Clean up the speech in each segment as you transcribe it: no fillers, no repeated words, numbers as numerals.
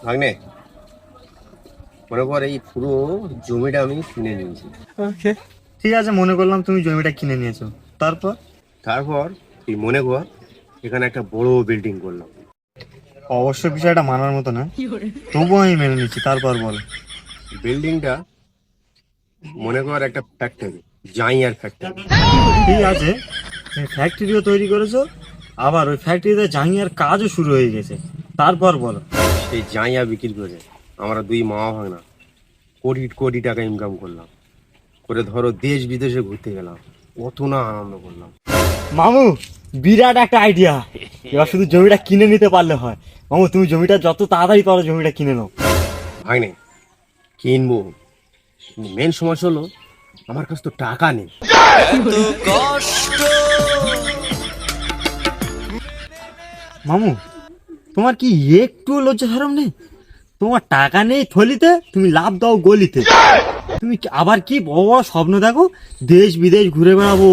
ভাগ্নে, মনে কর এই পুরো জমিটা আমি কিনে নিয়েছি। ওকে, ঠিক আছে, মনে করলাম তুমি জমিটা কিনে নিয়েছো। তারপর? তারপর তুই মনে কর এখানে একটা বড় বিল্ডিং করলাম। অবশ্য বিষয়টা মানার মতো না, তবুও আমি মেনে নিচ্ছি। তারপর বল। বিল্ডিংটা মনে কর একটা ফ্যাক্টরি, জাইয়ার ফ্যাক্টরি। ঠিক আছে, তুমি ফ্যাক্টরিও তৈরি করেছো, আবার ওই ফ্যাক্টরিতে জাঙ্গিয়ার কাজও শুরু হয়ে গেছে। তারপর বলো। সেই জাইয়া বিক্রি করে আমরা দুই মামা ভাগনা কোটি কোটি টাকা ইনকাম করলাম, করে ধরো দেশ বিদেশে ঘুরতে গেলাম, কত না আনন্দ করলাম। মামু, বিরাট একটা আইডিয়া। এবার শুধু জমিটা কিনে নিতে পারলে হয়। মামু, তুমি জমিটা যত তাড়াতাড়ি পারো জমিটা কিনে নাও। ভাগ্নে, কিনবো, মেন সমস্যা হলো আমার কাছে তো টাকা নেই। মামু, তোমার কি একটু লজ্জা শরম নেই? তোমার টাকা নেই থলিতে, তুমি লাভ দাও গলিতে। তুমি আবার কি বড় বড় স্বপ্ন দেখো, দেশ বিদেশ ঘুরে বেড়াবো,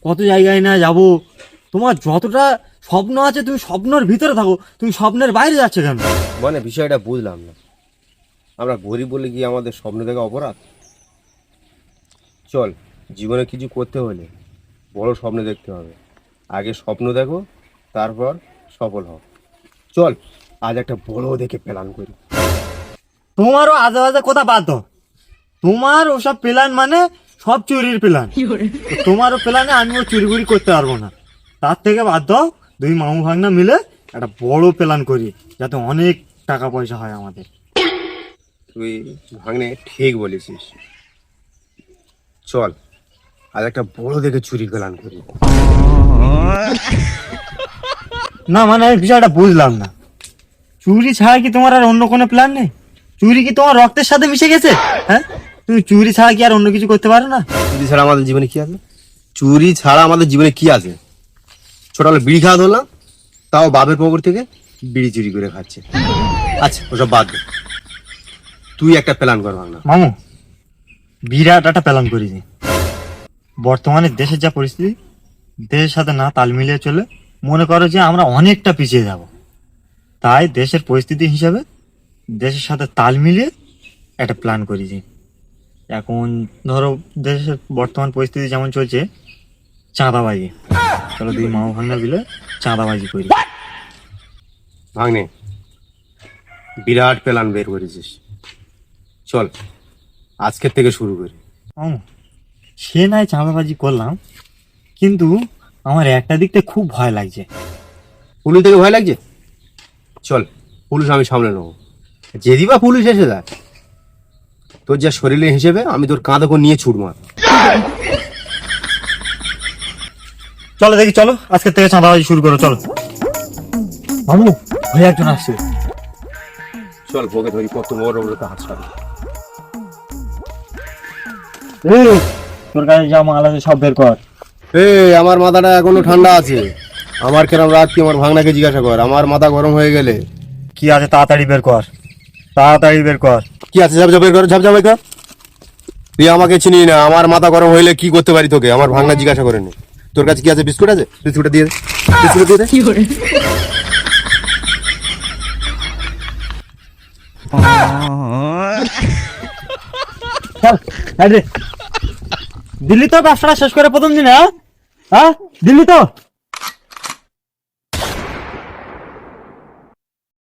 কত জায়গায় না যাবো। তোমার যতটা স্বপ্ন আছে তুমি স্বপ্নের ভিতরে থাকো, তুমি স্বপ্নের বাইরে যাচ্ছে কেন? মানে বিষয়টা বুঝলাম না, আমরা গরিব বলে কি আমাদের স্বপ্ন দেখা অপরাধ? চল, জীবনে কিছু করতে হলে বড় স্বপ্ন দেখতে হবে। আগে স্বপ্ন দেখো, তারপর সফল হও। চল, আজ একটা বড় দেখে প্ল্যান করি। তোমারও আজে বাজে কথা বাদ দাও। তোমার ওসব প্ল্যান মানে সব চুরির প্ল্যান। তোমারও প্ল্যানে আমিও চুরি বুরি করতে পারবো না। তার থেকে বাদ দাও, দুই মামু ভাগনা মিলে একটা বড় প্ল্যান করি, যাতে অনেক টাকা পয়সা হয় আমাদের। তুই ভাগ্নে ঠিক বলেছিস। চল, আজ একটা বড় দেখে চুরি প্ল্যান করি। না মানে আমি বিষয়টা বুঝলাম না, চুরি ছাড়া কি তোমার আর অন্য কোনো প্ল্যান নেই? চুরি কি তোমার রক্তের সাথে মিশে গেছে? হ্যাঁ, তুমি চুরি ছাড়া কি আর অন্য কিছু করতে পারো না? চুরি ছাড়া আমাদের জীবনে কি আছে? চুরি ছাড়া আমাদের জীবনে কি আছে? ছোটবেলা বিড়ি খাওয়া ধরলাম, তাও বাপের পকেট থেকে বিড়ি চুরি করে খাচ্ছে। আচ্ছা, ওসব বাদ দে, তুই একটা প্ল্যান কর ভাগনা। মামু, বিরাট একটা প্ল্যান করেছি। বর্তমানে দেশের যা পরিস্থিতি, দেশের সাথে না তাল মিলিয়ে চলে মনে করো যে আমরা অনেকটা পিছিয়ে যাব। তাই দেশের পরিস্থিতি হিসাবে দেশের সাথে তাল মিলিয়ে একটা প্ল্যান করেছি। এখন ধরো দেশের বর্তমান পরিস্থিতি যেমন চলছে, চাঁদাবাজি। চলো দুই মামা ভাঙনা মিলে চাঁদাবাজি করি। ভাগ্নে, বিরাট প্ল্যান বের করেছিস। চল, আজকের থেকে শুরু করি। মামু, সে নয় চাঁদাবাজি করলাম, কিন্তু আমার একটা দিক থেকে খুব ভয় লাগছে। পুলিশ থেকে ভয় লাগছে? চল, পুলিশ আমি সামলে নেবো। যদি বা পুলিশ এসে যায়, তোর যা শরীরের হিসেবে আমি তোর কাঁধে করে নিয়ে ছুট মার। চলো দেখি, চলো আজকের থেকে চাঁদাবাজি শুরু করো। চলো মামু, ভাই একজন আসছে। চল, বকে ধরি, কত বড় বড় হাত সারি। তোর কাছে যা মাল আছে সব বের কর। আমার মাথাটা এখনো ঠান্ডা আছে। আমার কেরম রাত কি আমার ভাগনাকে জিজ্ঞাসা কর, আমার মাথা গরম হয়ে গেলে। কি আছে তাড়াতাড়ি বের কর, তাড়াতাড়ি বের কর। কি আছে, ঝাপ ঝাপ বের কর, ঝাপ ঝাপ বের কর। তুই আমাকে চিনি না, আমার মাথা গরম হইলে কি করতে পারি তোকে? আমার ভাগনা জিজ্ঞাসা করেনি। তোর কাছে কি আছে? বিস্কুট আছে? বিস্কুটটা দিয়ে দে, বিস্কুট দিয়ে দে। চল, দিল্লি তো ব্যবসাটা শেষ করে প্রথম দিন। হ্যাঁ, দিল্লি তো